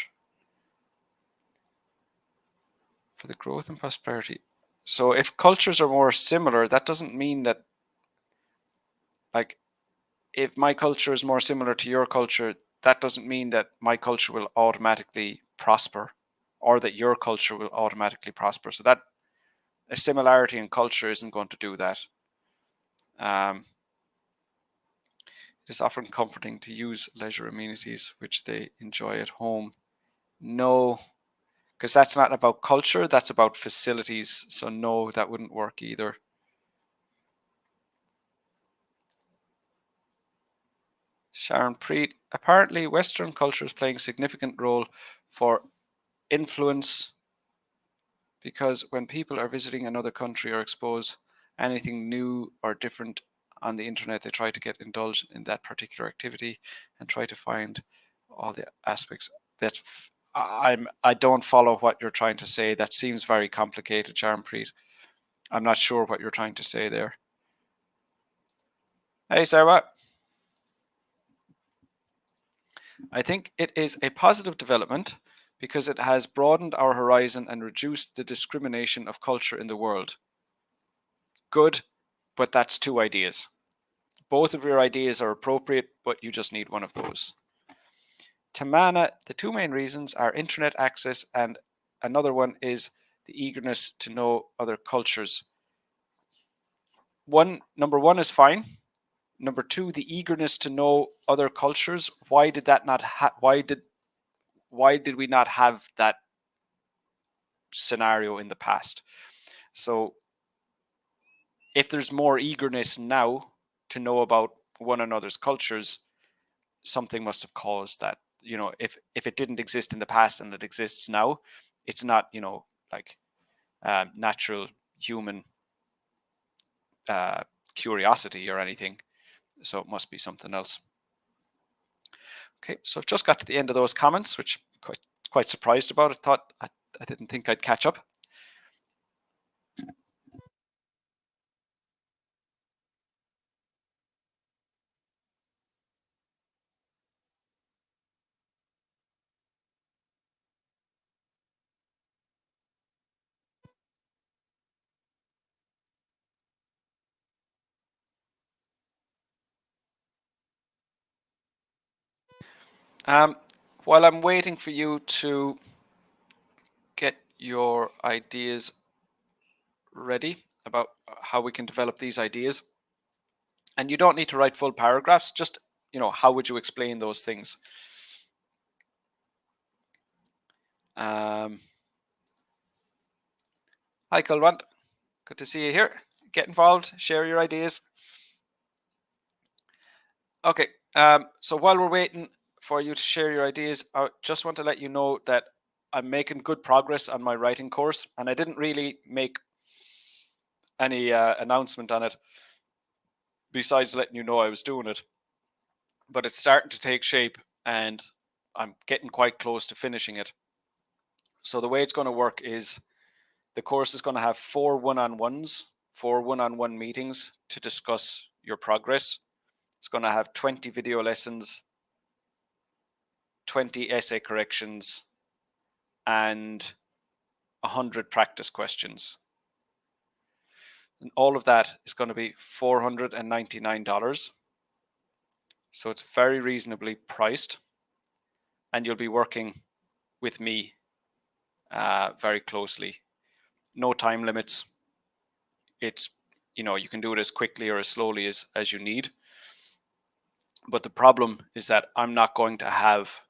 For the growth and prosperity. So if cultures are more similar, that doesn't mean that, like, if my culture is more similar to your culture, that doesn't mean that my culture will automatically prosper or that your culture will automatically prosper. So that a similarity in culture isn't going to do that. It is often comforting to use leisure amenities which they enjoy at home. No, because that's not about culture, that's about facilities. So no, that wouldn't work either. Sharon Preet, apparently Western culture is playing a significant role for influence because when people are visiting another country or expose anything new or different on the internet, they try to get indulged in that particular activity and try to find all the aspects that I don't follow what you're trying to say. That seems very complicated, Sharon Preet. I'm not sure what you're trying to say there. Hey, Sarah. I think it is a positive development because it has broadened our horizon and reduced the discrimination of culture in the world. Good, but that's 2 ideas. Both of your ideas are appropriate, but you just need one of those. Tamana, the 2 main reasons are internet access and another one is the eagerness to know other cultures. Number 1 is fine. Number 2, the eagerness to know other cultures. Why did we not have that scenario in the past? So if there's more eagerness now to know about one another's cultures, something must have caused that. If it didn't exist in the past and it exists now, it's not, like natural human curiosity or anything. So it must be something else. Okay, so I've just got to the end of those comments, which I'm quite surprised about. I didn't think I'd catch up. While I'm waiting for you to get your ideas ready about how we can develop these ideas, and you don't need to write full paragraphs, just, how would you explain those things? Hi, Kulwant. Good to see you here. Get involved, share your ideas. Okay, so while we're waiting for you to share your ideas, I just want to let you know that I'm making good progress on my writing course, and I didn't really make any announcement on it besides letting you know I was doing it. But it's starting to take shape, and I'm getting quite close to finishing it. So the way it's going to work is the course is going to have 4 one-on-ones, 4 one-on-one meetings to discuss your progress. It's going to have 20 video lessons, 20 essay corrections, and 100 practice questions. And all of that is going to be $499. So it's very reasonably priced, and you'll be working with me very closely. No time limits. It's, you can do it as quickly or as slowly as you need. But the problem is that I'm not going to have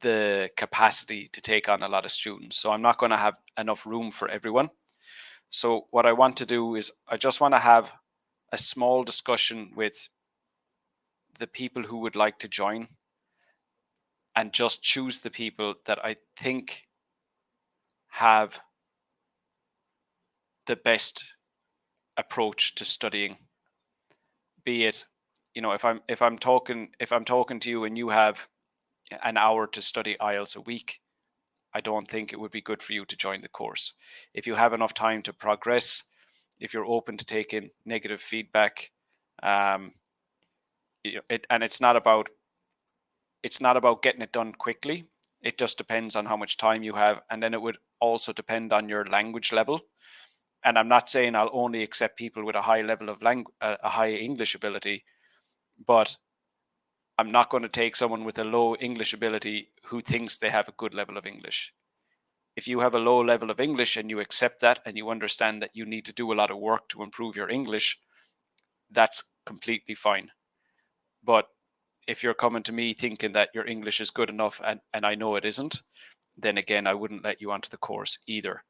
the capacity to take on a lot of students. So I'm not going to have enough room for everyone. So what I want to do is I just want to have a small discussion with the people who would like to join, and just choose the people that I think have the best approach to studying. Be it, if I'm talking to you and you have an hour to study IELTS a week, I don't think it would be good for you to join the course. If you have enough time to progress, if you're open to taking negative feedback, and it's not about getting it done quickly. It just depends on how much time you have, and then it would also depend on your language level. And I'm not saying I'll only accept people with a high level of a high English ability, but I'm not going to take someone with a low English ability who thinks they have a good level of English. If you have a low level of English and you accept that and you understand that you need to do a lot of work to improve your English, that's completely fine. But if you're coming to me thinking that your English is good enough and I know it isn't, then again, I wouldn't let you onto the course either.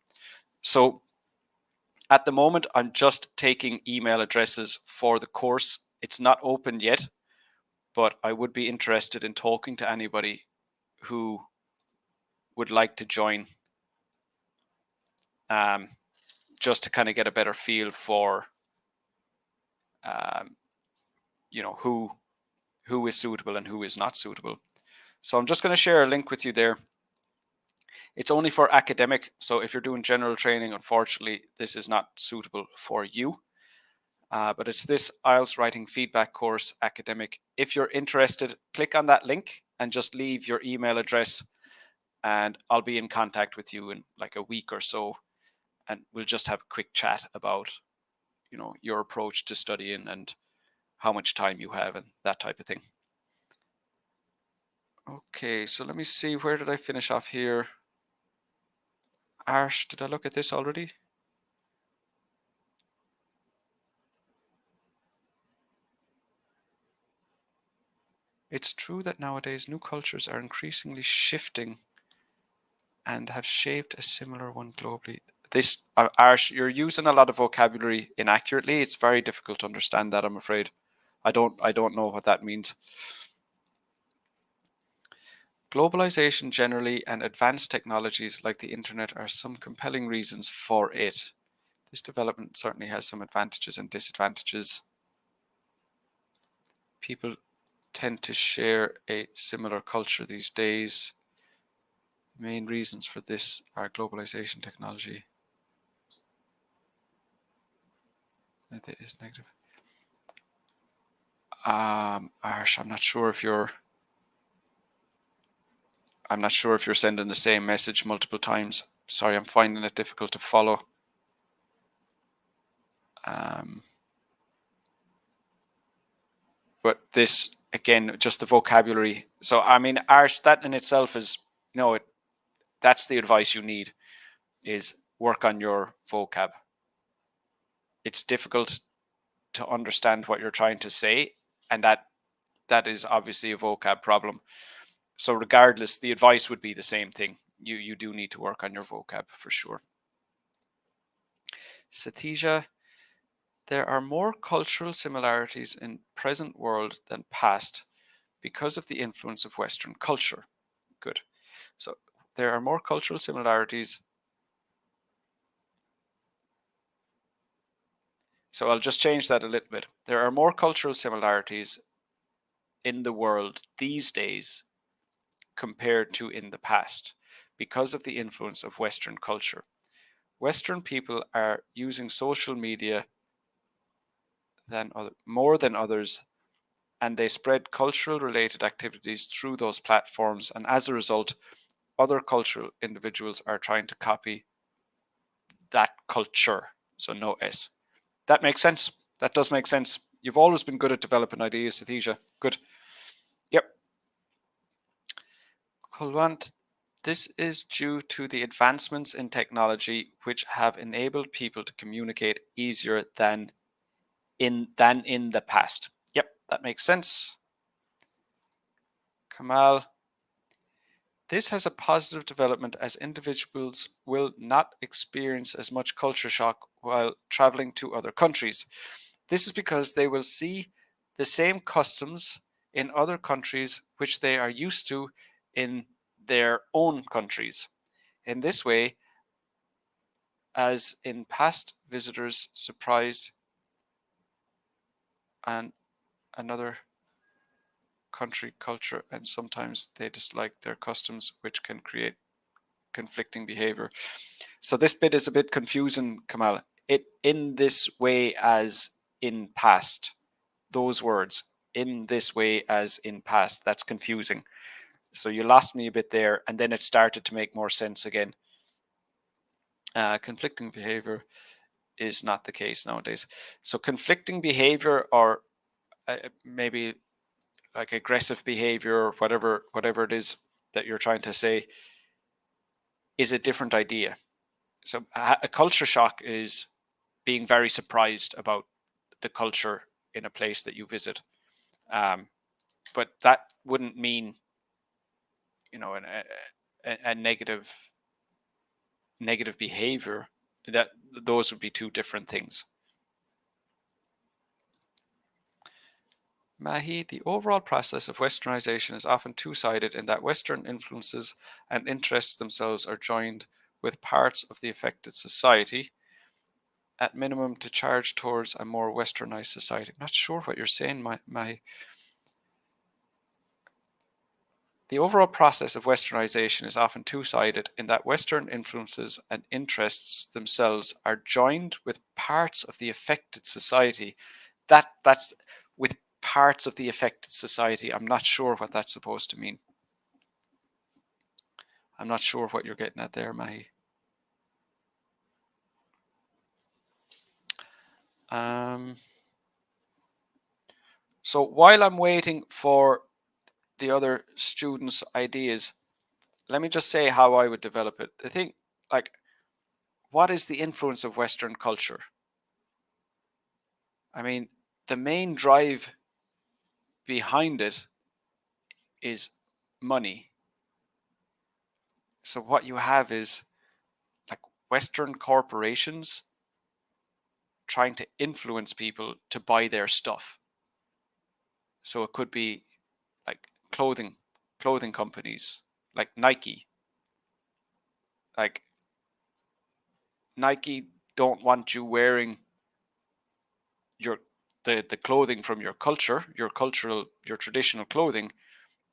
So at the moment, I'm just taking email addresses for the course. It's not open yet, but I would be interested in talking to anybody who would like to join, just to kind of get a better feel for, um, who is suitable and who is not suitable. So I'm just going to share a link with you there. It's only for academic, so if you're doing general training, unfortunately, this is not suitable for you. But it's this IELTS writing feedback course, academic. If you're interested, click on that link and just leave your email address, and I'll be in contact with you in like a week or so, and we'll just have a quick chat about, your approach to studying and how much time you have and that type of thing. Okay, so let me see, where did I finish off here? Arsh, did I look at this already? It's true that nowadays new cultures are increasingly shifting and have shaped a similar one globally. this you're using a lot of vocabulary inaccurately. It's very difficult to understand that, I'm afraid. I don't know what that means. Globalization generally and advanced technologies like the internet are some compelling reasons for it. This development certainly has some advantages and disadvantages. People tend to share a similar culture these days. The main reasons for this are globalization, technology. It is negative. Arsh, I'm not sure if you're sending the same message multiple times. Sorry, I'm finding it difficult to follow. But this, again, just the vocabulary. So, I mean, Arsh, that in itself is, that's the advice you need, is work on your vocab. It's difficult to understand what you're trying to say, and that is obviously a vocab problem. So regardless, the advice would be the same thing. You do need to work on your vocab for sure. Satija, there are more cultural similarities in present world than past because of the influence of Western culture. Good. So there are more cultural similarities. So I'll just change that a little bit. There are more cultural similarities in the world these days compared to in the past because of the influence of Western culture. Western people are using social media more than others, and they spread cultural related activities through those platforms, and as a result, other cultural individuals are trying to copy that culture. So no S. That makes sense. That does make sense. You've always been good at developing ideas, Satija. Good. Yep. Kulwant, this is due to the advancements in technology which have enabled people to communicate easier than in the past. Yep, that makes sense. Kamal, this has a positive development as individuals will not experience as much culture shock while traveling to other countries. This is because they will see the same customs in other countries which they are used to in their own countries. In this way, as in past, visitors surprised and another country culture, and sometimes they dislike their customs, which can create conflicting behavior. So this bit is a bit confusing, Kamal. It in this way as in past. Those words, in this way as in past, that's confusing. So you lost me a bit there, and then it started to make more sense again. Conflicting behavior is not the case nowadays. So conflicting behavior, or maybe like aggressive behavior, or whatever it is that you're trying to say, is a different idea. So a culture shock is being very surprised about the culture in a place that you visit. But that wouldn't mean, a negative behavior. That those would be two different things. Mahi, the overall process of westernization is often two-sided in that Western influences and interests themselves are joined with parts of the affected society, at minimum to charge towards a more westernized society. I'm not sure what you're saying, Mahi. The overall process of westernization is often two-sided in that Western influences and interests themselves are joined with parts of the affected society. That's with parts of the affected society. I'm not sure what that's supposed to mean. I'm not sure what you're getting at there, Mahi. So while I'm waiting for the other students' ideas, let me just say how I would develop it. I think, what is the influence of Western culture? I mean, the main drive behind it is money. So what you have is, Western corporations trying to influence people to buy their stuff. So it could be like clothing companies, like Nike. Like Nike don't want you wearing your the clothing from your culture, your traditional clothing.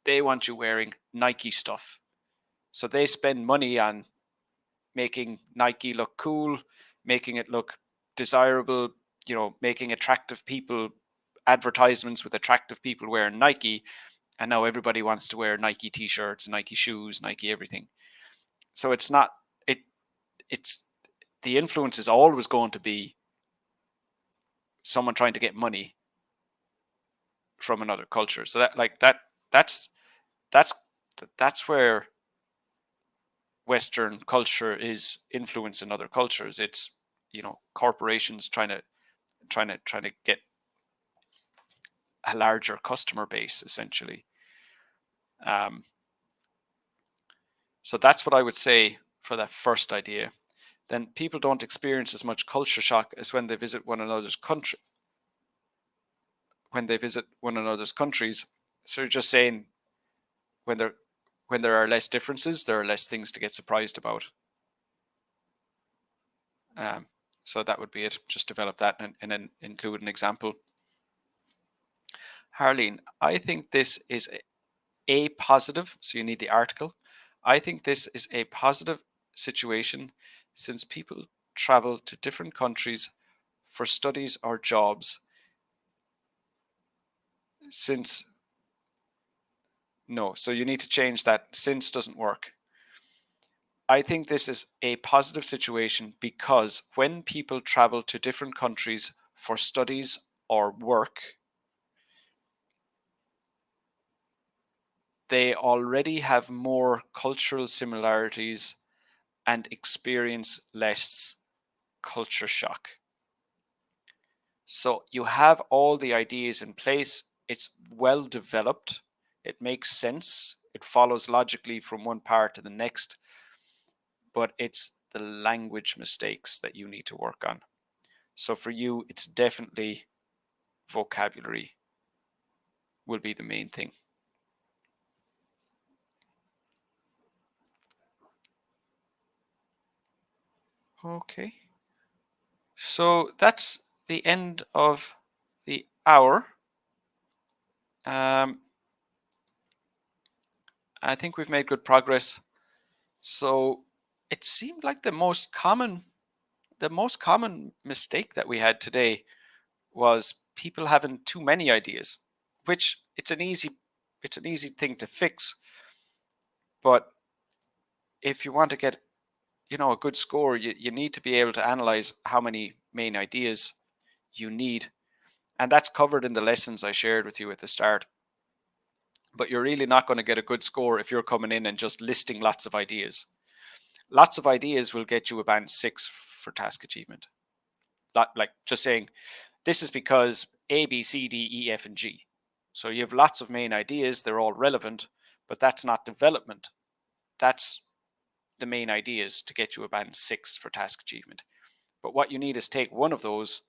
They want you wearing Nike stuff. So they spend money on making Nike look cool, making it look desirable, making attractive people, advertisements with attractive people wearing Nike, and now everybody wants to wear Nike t-shirts, Nike shoes, Nike everything. So it's not it it's the influence is always going to be someone trying to get money from another culture. So that's that's that's where Western culture is influencing other cultures. It's corporations trying to get a larger customer base, essentially. So that's what I would say for that first idea. Then people don't experience as much culture shock as when they visit one another's countries. So you're just saying when there are less differences, there are less things to get surprised about. So that would be it. Just develop that and then include an example. Harleen, I think this is a positive, so you need the article. I think this is a positive situation since people travel to different countries for studies or jobs. No, so you need to change that. Since doesn't work. I think this is a positive situation because when people travel to different countries for studies or work, they already have more cultural similarities and experience less culture shock. So you have all the ideas in place. It's well developed. It makes sense. It follows logically from one part to the next. But it's the language mistakes that you need to work on. So for you, it's definitely vocabulary will be the main thing. Okay. So that's the end of the hour. I think we've made good progress. So it seemed like the most common mistake that we had today was people having too many ideas, which it's an easy thing to fix. But if you want to get a good score, you need to be able to analyze how many main ideas you need. And that's covered in the lessons I shared with you at the start. But you're really not going to get a good score if you're coming in and just listing lots of ideas. Lots of ideas will get you a band 6 for task achievement. Like just saying, this is because A, B, C, D, E, F, and G. So you have lots of main ideas. They're all relevant, but that's not development. That's the main ideas to get you a band 6 for task achievement. But what you need is take one of those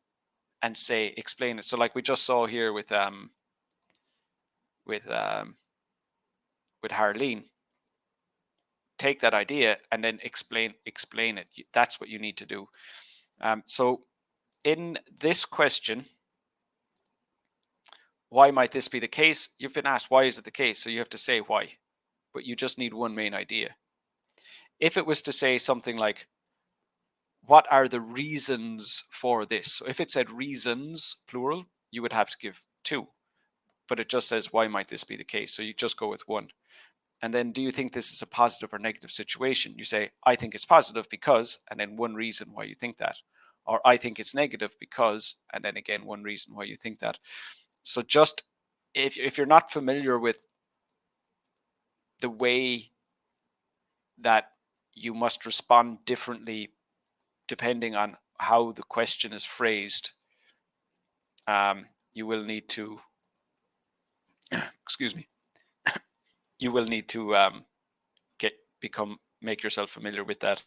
and explain it. So like we just saw here with Harleen, take that idea and then explain it. That's what you need to do. So in this question, why might this be the case? You've been asked, why is it the case? So you have to say why, but you just need one main idea. If it was to say something like, what are the reasons for this? So if it said reasons, plural, you would have to give 2. But it just says, why might this be the case? So you just go with 1. And then, do you think this is a positive or negative situation? You say, I think it's positive because, and then one reason why you think that. Or I think it's negative because, and then again, one reason why you think that. So just, if you're not familiar with the way that you must respond differently depending on how the question is phrased, you will need to, excuse me, you will need to make yourself familiar with that.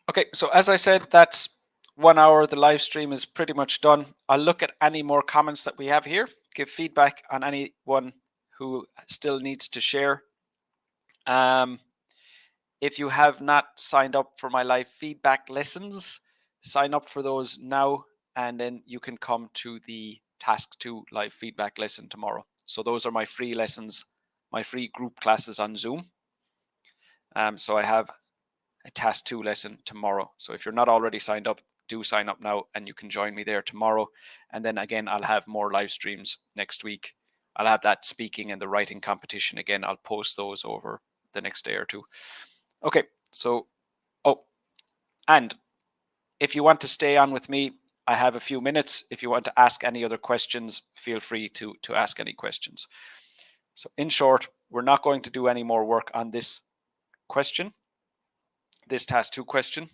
Okay, so as I said, that's 1 hour. The live stream is pretty much done. I'll look at any more comments that we have here, give feedback on anyone who still needs to share. If you have not signed up for my live feedback lessons, sign up for those now, and then you can come to the Task 2 live feedback lesson tomorrow. So those are my free lessons, my free group classes on Zoom. So I have a Task 2 lesson tomorrow. So if you're not already signed up, do sign up now and you can join me there tomorrow. And then again, I'll have more live streams next week. I'll have that speaking and the writing competition again. I'll post those over the next day or two. Okay, so, and if you want to stay on with me, I have a few minutes. If you want to ask any other questions, feel free to ask any questions. So in short, we're not going to do any more work on this question, this Task 2 question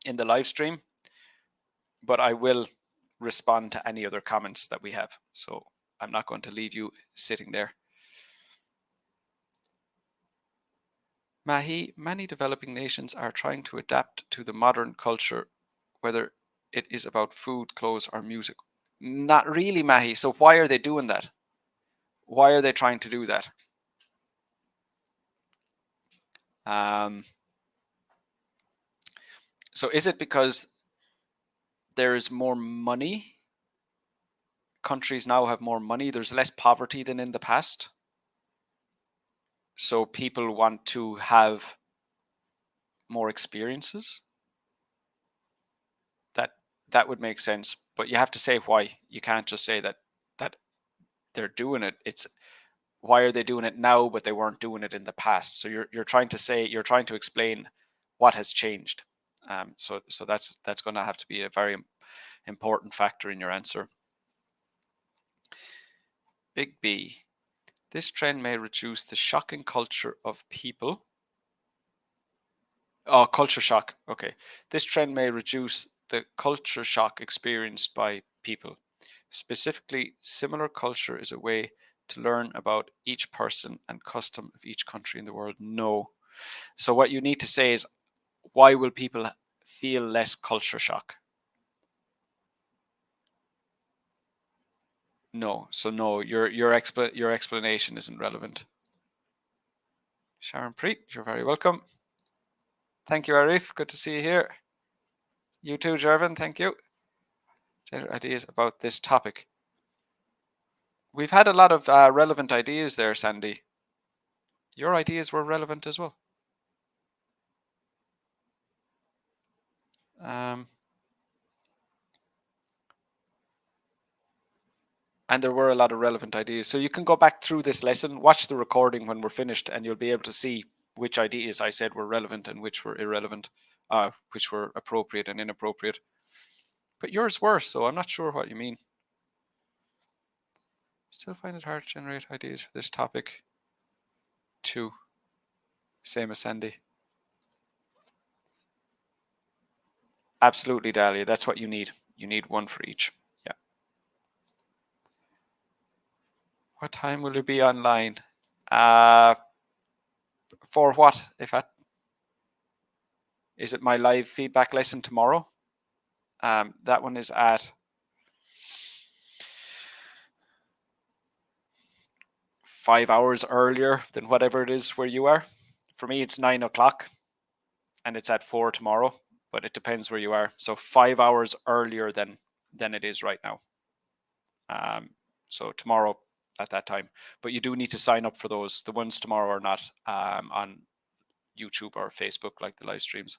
in the live stream, but I will respond to any other comments that we have. So I'm not going to leave you sitting there. Mahi, many developing nations are trying to adapt to the modern culture, whether it is about food, clothes, or music. Not really, Mahi. So why are they doing that? Why are they trying to do that? So is it because there is more money? Countries now have more money. There's less poverty than in the past. So people want to have more experiences. That would make sense. But you have to say why. You can't just say that they're doing it. It's why are they doing it now, but they weren't doing it in the past. So you're trying to explain what has changed. So that's going to have to be a very important factor in your answer. Big B. This trend may reduce the shocking culture of people. Oh, culture shock. Okay. This trend may reduce the culture shock experienced by people. Specifically, similar culture is a way to learn about each person and custom of each country in the world. No. So what you need to say is, why will people feel less culture shock? No. So no, your explanation isn't relevant. Sharon Preet, you're very welcome. Thank you, Arif. Good to see you here. You too, Jervin. Thank you. General ideas about this topic. We've had a lot of relevant ideas there, Sandy. Your ideas were relevant as well. And there were a lot of relevant ideas. So you can go back through this lesson, watch the recording when we're finished, and you'll be able to see which ideas I said were relevant and which were irrelevant, which were appropriate and inappropriate. But yours were, so I'm not sure what you mean. Still find it hard to generate ideas for this topic too. Same as Sandy. Absolutely, Dahlia. That's what you need. You need one for each. Yeah. What time will it be online? For what? Is it my live feedback lesson tomorrow? That one is at 5 hours earlier than whatever it is where you are. For me, it's 9 o'clock and it's at 4 tomorrow, but it depends where you are. So 5 hours earlier than it is right now. So tomorrow at that time. But you do need to sign up for those. The ones tomorrow are not on YouTube or Facebook like the live streams.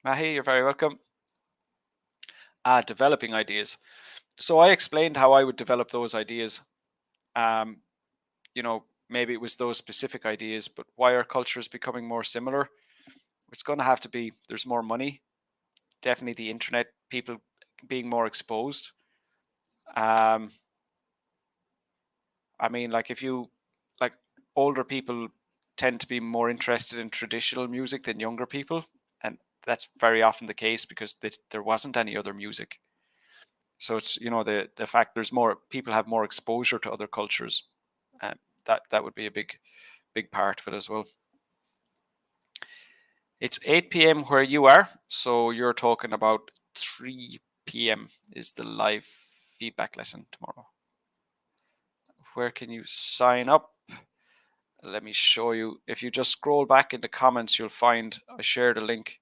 Mahi, you're very welcome. Developing ideas. So I explained how I would develop those ideas. Maybe it was those specific ideas, but why are cultures becoming more similar? It's going to have to be there's more money. Definitely the internet, people being more exposed. Like older people tend to be more interested in traditional music than younger people. And that's very often the case because there wasn't any other music. So it's, the fact there's more people have more exposure to other cultures. That would be a big part of it as well. It's 8 p.m. where you are, so you're talking about 3 p.m. is the live feedback lesson tomorrow. Where can you sign up? Let me show you. If you just scroll back in the comments, you'll find I shared a link.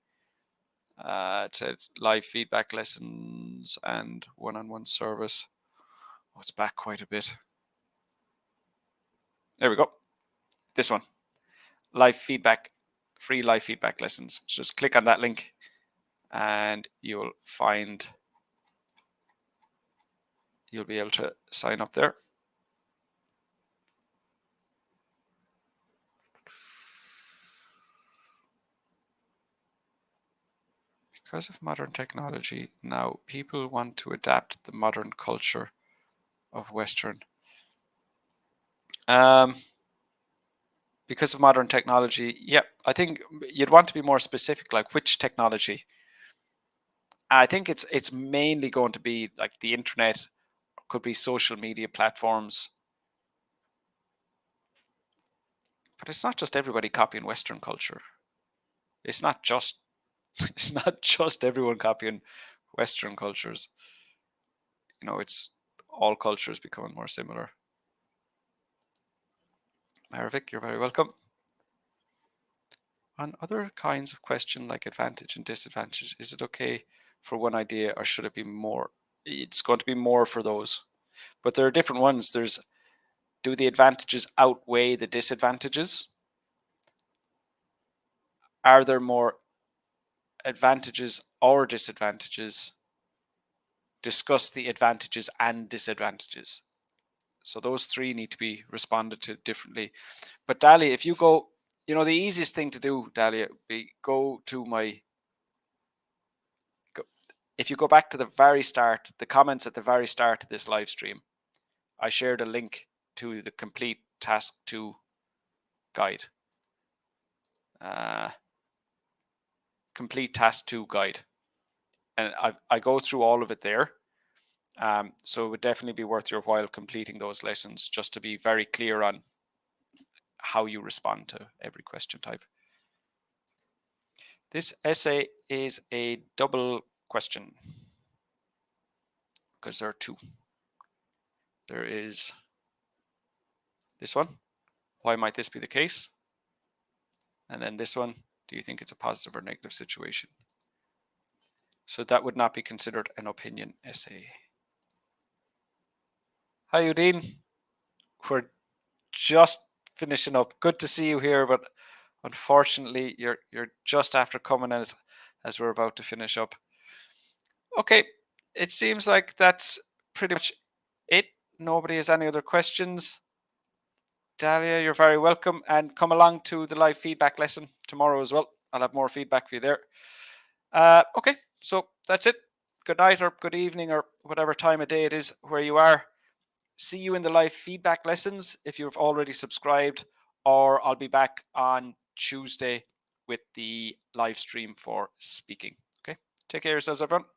It said live feedback lessons and one-on-one service. Oh, it's back quite a bit. There we go. This one. Live feedback, free live feedback lessons. So just click on that link and you'll be able to sign up there. Because of modern technology, now people want to adapt the modern culture of Western. Because of modern technology, yeah, I think you'd want to be more specific, like which technology. I think it's mainly going to be like the internet, could be social media platforms. But it's not just everybody copying Western culture. It's not just everyone copying Western cultures. You know, it's all cultures becoming more similar. Maravik, you're very welcome. On other kinds of question like advantage and disadvantage, is it okay for one idea or should it be more? It's going to be more for those. But there are different ones. There's, do the advantages outweigh the disadvantages? Are there more advantages or disadvantages? Discuss the advantages and disadvantages. So those three need to be responded to differently. But Dahlia, if you go, you know, the easiest thing to do, Dahlia, be go to my, if you go back to the very start, the comments at the very start of this live stream, I shared a link to the complete task 2 guide. Complete task 2 guide. And I go through all of it there. So it would definitely be worth your while completing those lessons just to be very clear on how you respond to every question type. This essay is a double question because there are two. There is this one. Why might this be the case? And then this one. Do you think it's a positive or negative situation? So that would not be considered an opinion essay. Hi, Udine. We're just finishing up. Good to see you here, but unfortunately, you're just after coming as we're about to finish up. Okay, it seems like that's pretty much it. Nobody has any other questions. Dahlia, you're very welcome, and come along to the live feedback lesson tomorrow as well. I'll have more feedback for you there. Okay, so that's it. Good night or good evening or whatever time of day it is where you are. See you in the live feedback lessons if you've already subscribed, or I'll be back on Tuesday with the live stream for speaking. Okay, take care of yourselves, everyone.